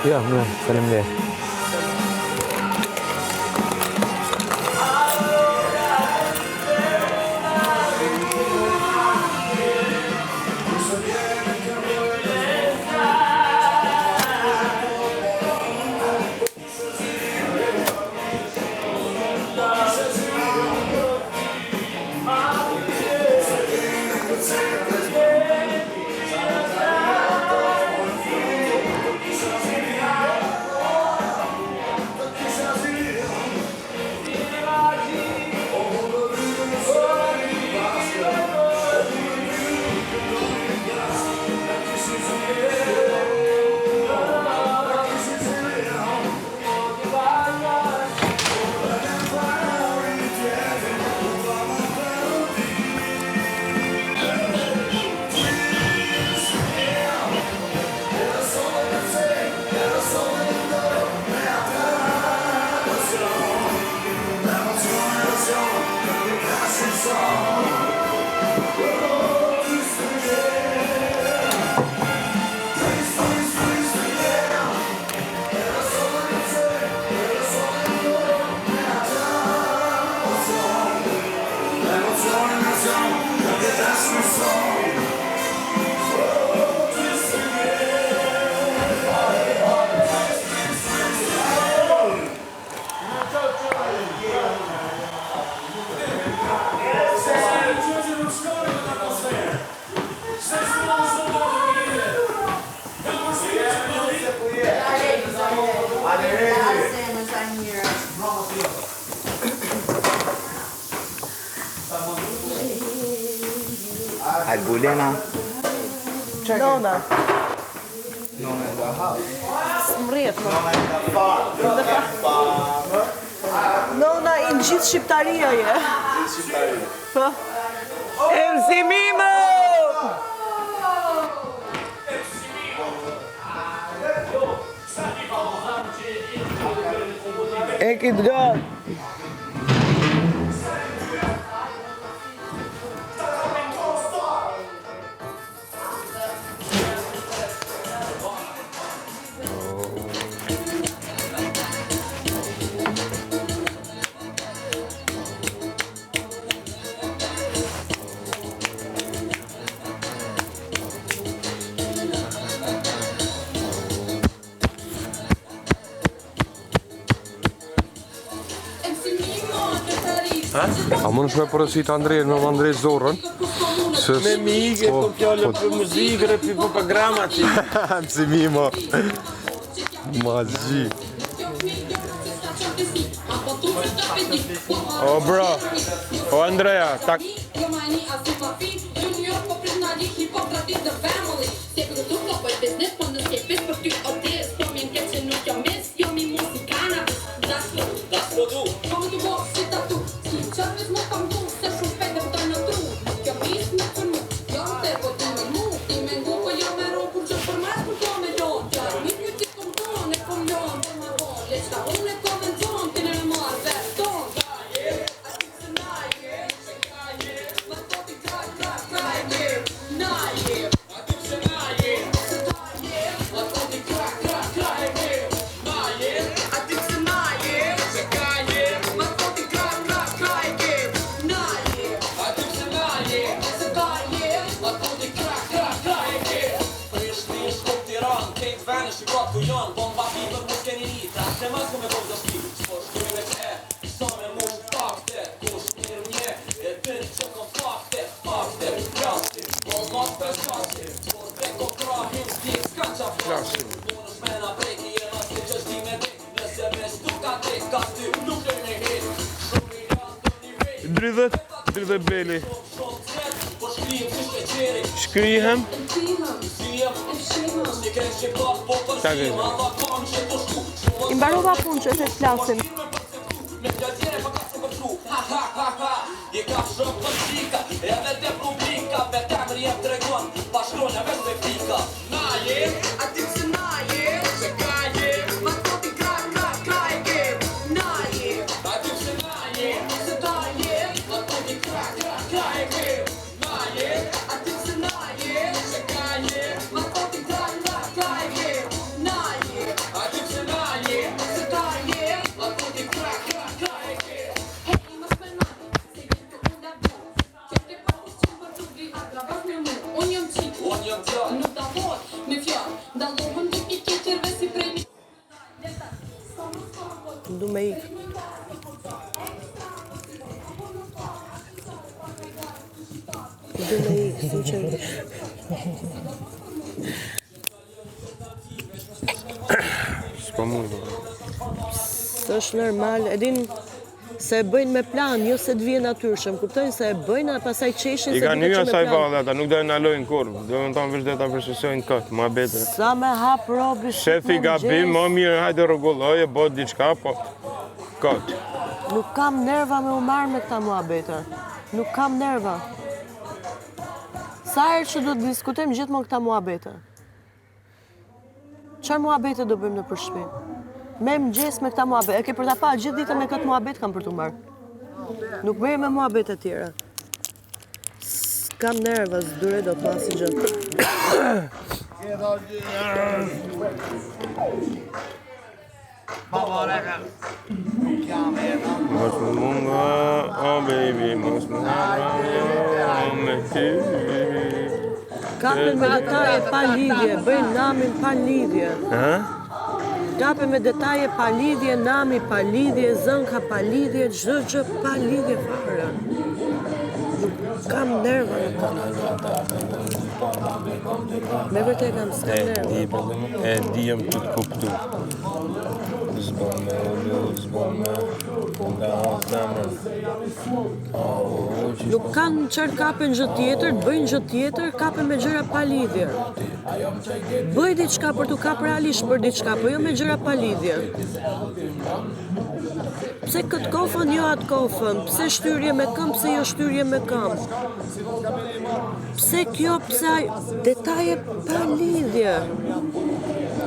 Jo, mirë, faleminderit. Albulena. Nona. Nona in the house. Smrjet, Nona i në gjithë shqiptaria je. Gjithë shqiptaria. Po. Emsimimo! Ekit gëtë! A mund është me përësit Andrejnë me Andrej Zorën? Me mige, po fjallë për muzikë dhe për programa që. Emsimimo. Magji. O bro, o Andreja, tak... Dridhet beli. Shkrihem. I mbarova punë që të flasim. Du me ikë. Du me ikë, sinqerisht. S'po mund. S'është normal, edin se e bëjnë me plan, jo se të vjen natyrshëm. Kuptojnë se e bëjnë, a pasaj qeshin se I ka duket një që me asaj plan. vallë ata, nuk do e nalojnë kur. Do të thonë vetë ta përshësojnë kot, muhabete. Sa me hap robi Shefi gabim, më mirë hajde rregulloje, bot diçka, po kot. Nuk kam nerva me u marrë me këta muhabete. Nuk kam nerva. Sa herë që do të diskutojmë gjithmonë këta muhabete. Çfarë muhabete do bëjmë në përshpi? Me mëngjes me këta muhabete. E ke për ta pa gjithë ditën me këtë muhabet kam për të marrë. Nuk bëjmë me muhabete tjera. S'kam nerva, s'dure do të asnjë gjë. Mos më munga, oh baby, mos më munga, me ty. Kapen me detaje pa lidhje, bëjnë namin pa lidhje. Ha? Kapen me detaje pa lidhje, nami pa lidhje, zënka pa lidhje, çdo gjë pa lidhje fare. Nuk kam nerva në këtë. Me vërtet kam s'kam nerva. E dijem që të kuptu. Zbon me ullu, zbon me nga zemrën. Nuk kanë çfarë kapen gjë tjetër, të bëjnë gjë tjetër, kapen me gjëra pa lidhje. Bëj diçka për t'u kap realisht për diçka, po jo me gjëra pa lidhje. Pse këtë kofën, jo atë kofën? Pse shtyrje me këm, pse jo shtyrje me këm? Pse kjo, pse aj... Detaje pa lidhje.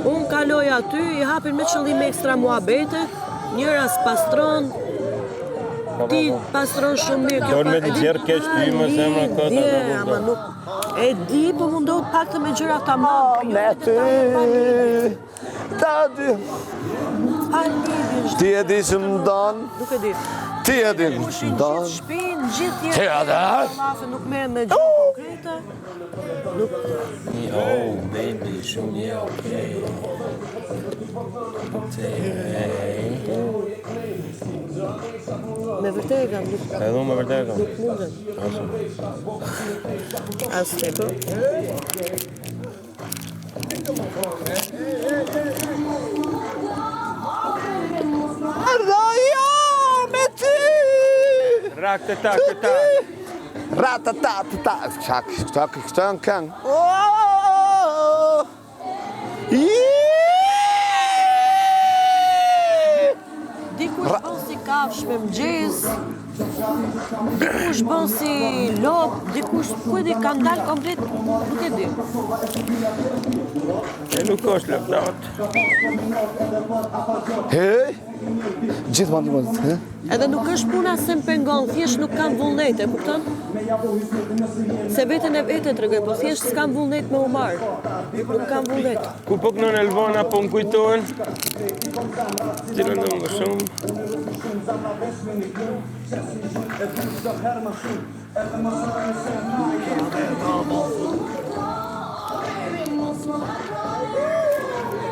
Unë kaloj aty, i hapin me qëllim ekstra muhabete, njëra s'pastron, ti pastron shumë mirë. Dorë me të gjerë keq ty më zemra këtë Lidhje, ama nuk... E di, po mundohet pak të me gjëra ta më. Me ty, ta dy. Pa lidhje, Ti e di që më donë, nuk e di. ti e di që më Gjithë donë. shpinë, gjithë Ti tjerë. e di. Mafe nuk merren me gjë konkrete. Oh, baby, shumë je okej. Me vërtet e kam, nuk Edhe unë me vërtet kam. mundem. As te po. Arroja me ty. Rak të tak të tak. Ratatatata. Këtë në këngë. Dikush bën si kafsh me mëngjes, dikush bën si lop, dikush ku e di kanë dalë komplet, nuk e di. E nuk është lëpdat. Hej, gjithmonë të mund, he? Edhe nuk është puna se më pengon, thjesht nuk kam vullnet, e kupton? Se veten e vete tregoj, po thjesht s'kam vullnet me u marr. Nuk kam vullnet. Ku po kënon Elvona po më kujtohen? Ti në më shumë.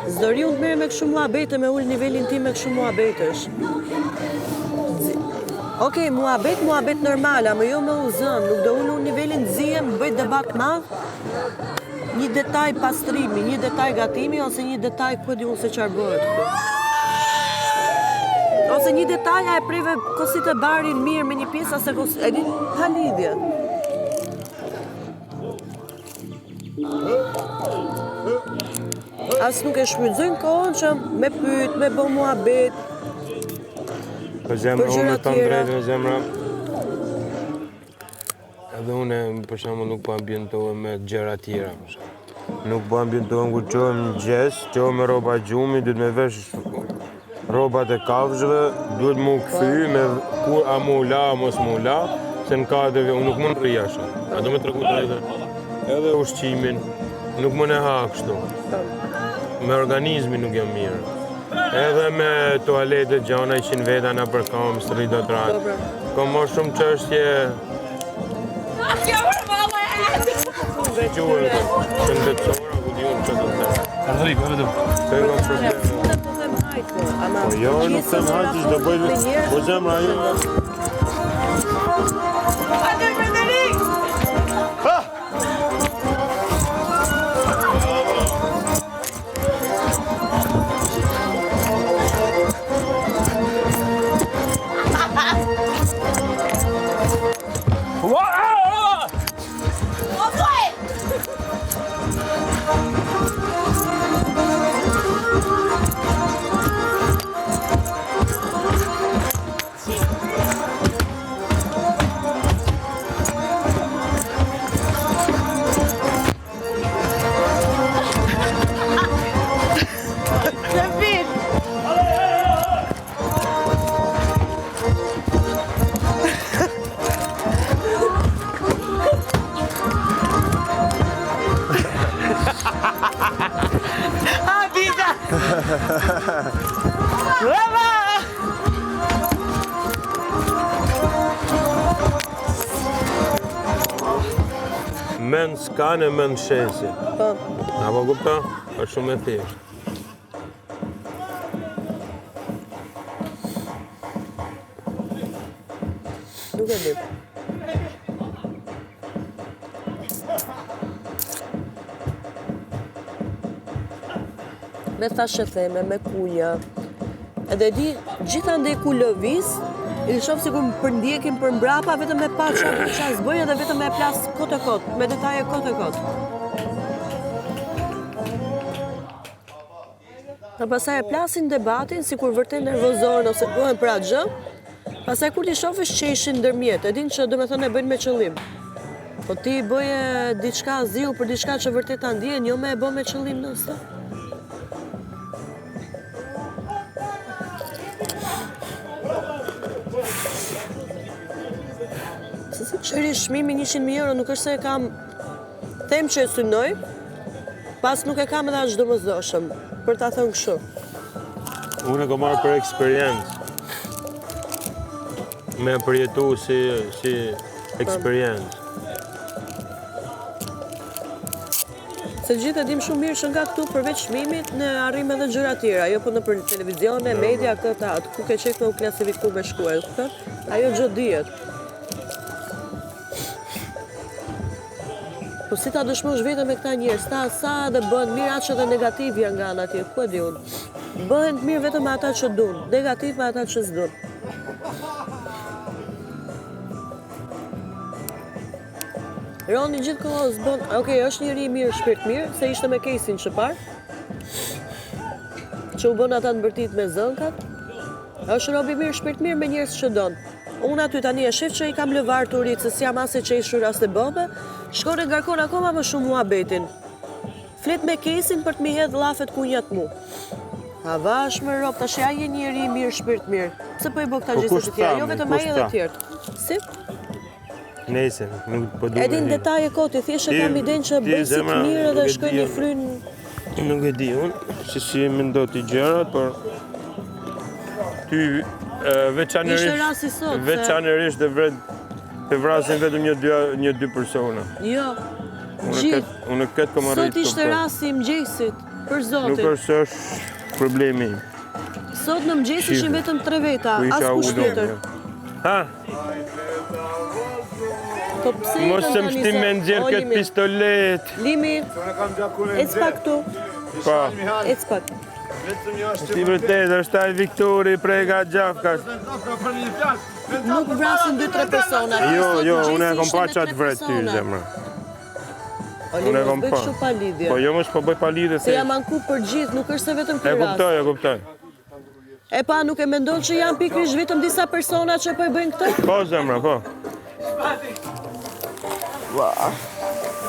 Zdori unë të merre me kështu muhabete, me ul nivelin tim me kështu muhabetesh. Okej, muhabet normal, ama jo me u zënë, nuk do unë nivelin të zijem, bëj debat madh, një detaj pastrimi, një detaj gatimi, ose një detaj ku e di unë se çfarë bëhet këtu. Ose një detaj a e preve kosit e barin mirë me një pjesë, ose kosit, e di, pa lidhje. As nuk e shfrytëzojnë kohën që me pyet, me bë muhabet. Po zemra, Për gjëra unë me të tjera. drejtë me zemra. Edhe unë, për shembull, nuk po ambientohem me gjëra tjera. për shembull. Nuk po ambientohem kur qohem në gjes, qohem me rroba gjumi, duhet me vesh rrobat e kafshëve, duhet mu kthy me kur a mu la, a mos mu la, se në kadeve unë nuk mund të rri ashtu. A do me tregu drejtë. Edhe ushqimin, nuk mund e ha kështu. Me organizmin nuk jam mirë. Edhe me toaletet gjana ishin veta në përkam, së rri do të ratë. Kom më shumë qështje... Gjurë, shëndetësora, ku di unë që do të të. Ardhri, po vetëm. Të e kam problem. Unë po them hajt, Ama Po jo, nuk them haqës, do bëj... Po zemra, jo. Men s'kan e men shesi. Po. Apo kupta? Është shumë e thjeshtë. Nuk e di. Me thashe theme, me kunja. Edhe di, gjithandej ku lëviz, i shoh sikur më përndjekin për mbrapa vetëm me pa çfarë s'bëj edhe vetëm me plas kot e kot, me detaje kot e kot. Dhe pastaj e plasin debatin sikur vërtet nervozohen ose bëhen për atë gjë. Pastaj kur ti shohësh qeshin ndërmjet, e din që domethënë e bëjnë me qëllim. Po ti bëje diçka ziu për diçka që vërtet ta ndjen, jo me e bë me qëllim nëse. Qëri shmimi 100.000 euro nuk është se e kam, them që e synoj, pas nuk e kam edhe aq domosdoshëm, për ta thënë kështu. Unë e kam marrë për eksperiencë. Me përjetu si eksperiencë. Se gjithë e dim shumë mirë që nga këtu përveç çmimit ne arrim edhe gjëra tjera, jo po në për televizione, media, këta, atë ku ke qef me u klasifiku me shkuar, ajo gjë dihet. Po si ta dëshmosh vetëm me këta njerëz, sa dhe bëhen mirë atë që dhe negativ janë nga ana tjetër, ku e di unë. Bëhen mirë vetëm me ata që duan, negativ me ata që s'duan. Roni gjithkohës bën, okej, është njëri i mirë, shpirt mirë, se ishte me Kesin që parë, që u bën ata të mbërtit me zënkat. Është robi mirë, shpirt mirë me njerëz që don. Unë aty tani e shef që i kam lëvarturit, se si jam as e qeshur as e bëbe, shkon e ngarkon akoma më shumë muhabetin. Flet me Kesin për të mi hedh llafet kunjat mu. A vash më rob, tash ja je njeri i mirë, shpirt mirë. Pse po i bë këta gjëra të tjera, jo vetëm ai edhe të tjerë. Si? Nëse, nuk po duhet. Edin detaje koti, thjesht e kam idenë që bëj si të mirë dhe shkoj një fryn. Nuk e di unë, si mendo ti gjërat, por ty veçanërisht të vrasin vetëm një dy persona. Jo, gjithë. Unë këtë kom arrit Sot ishte rasti i mëngjesit, për zotin. Nuk është problemi im. Sot në mëngjes ishin vetëm 3 veta, as kush tjetër. Ha? Po pse Mos se më shtim me nxjerr këtë pistolet. Limi, ec pak këtu. Pa. Ec pak. Ti vërtet, është ai Viktori prej nga Gjafkas. Nuk vrasin 2-3 persona. Jo, unë e kom pa qatë vret ty, zemra. Unë e kom pa. Kështu pa lidhje. Po jo mos po bëj pa lidhje. Se jam anku për gjithë, nuk është se vetëm ky rast. E kuptoj. E pa, nuk e mendon që janë pikërisht vetëm disa persona që po e bëjnë këtë? Po, zemra, po. Ua.